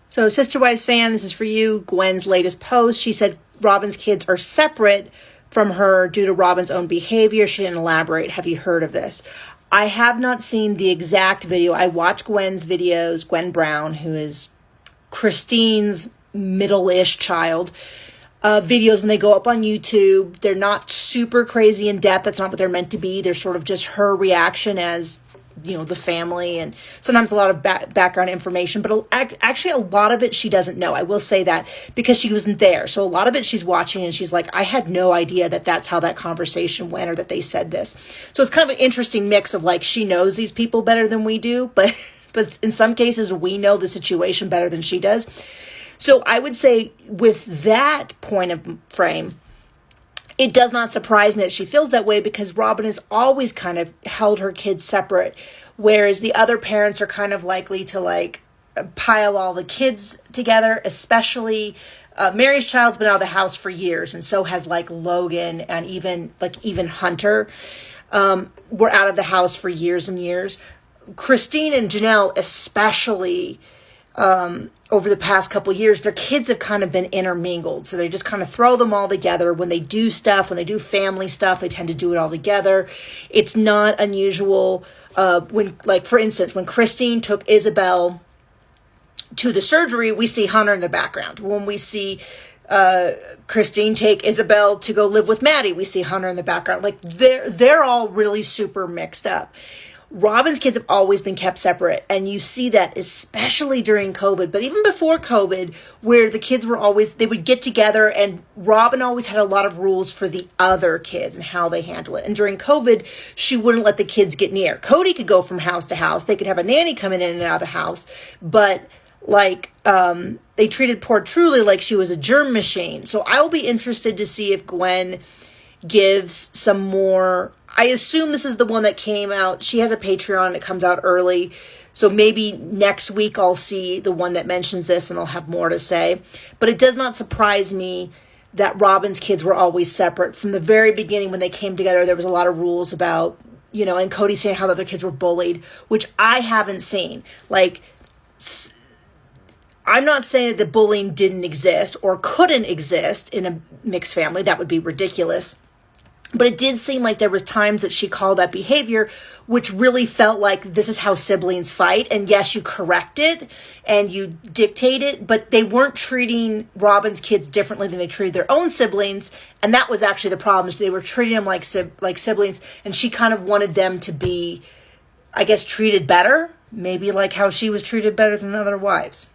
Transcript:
So, Sister Wives fan, this is for you. Gwen's latest post. She said Robyn's kids are separate from her due to Robyn's own behavior. She didn't elaborate. Have you heard of this? I have not seen the exact video. I watch Gwen's videos, Gwen Brown, who is Christine's middle-ish child. Videos when they go up on YouTube. They're not super crazy in depth. That's not what they're meant to be. They're sort of just her reaction as, the family, and sometimes a lot of background information, but actually a lot of it she doesn't know. I will say that because she wasn't there. So a lot of it she's watching and she's like, I had no idea that that's how that conversation went or that they said this. So it's kind of an interesting mix of like, she knows these people better than we do, but in some cases we know the situation better than she does. So I would say with that point of frame, it does not surprise me that she feels that way because Robyn has always kind of held her kids separate, whereas the other parents are kind of likely to pile all the kids together, especially Mary's child's been out of the house for years, and so has Logan and even Hunter were out of the house for years and years. Christine and Janelle especially, over the past couple of years, their kids have kind of been intermingled. So they just kind of throw them all together. When they do stuff, when they do family stuff, they tend to do it all together. It's not unusual. For instance, when Christine took Isabel to the surgery, we see Hunter in the background. When we see Christine take Isabel to go live with Maddie, we see Hunter in the background. They're all really super mixed up. Robyn's kids have always been kept separate, and you see that especially during COVID, but even before COVID, where the kids they would get together, and Robyn always had a lot of rules for the other kids and how they handle it. And during COVID, she wouldn't let the kids get near. Cody could go from house to house. They could have a nanny coming in and out of the house, but they treated poor Truly like she was a germ machine. So I will be interested to see if Gwen gives some more. I assume this is the one that came out. She has a Patreon. It comes out early. So maybe next week I'll see the one that mentions this and I'll have more to say. But it does not surprise me that Robyn's kids were always separate. From the very beginning when they came together, there was a lot of rules about, and Cody saying how the other kids were bullied, which I haven't seen. I'm not saying that the bullying didn't exist or couldn't exist in a mixed family. That would be ridiculous. But it did seem like there was times that she called that behavior, which really felt like this is how siblings fight. And yes, you correct it and you dictate it, but they weren't treating Robyn's kids differently than they treated their own siblings. And that was actually the problem. They were treating them like siblings, and she kind of wanted them to be, I guess, treated better, maybe like how she was treated better than other wives.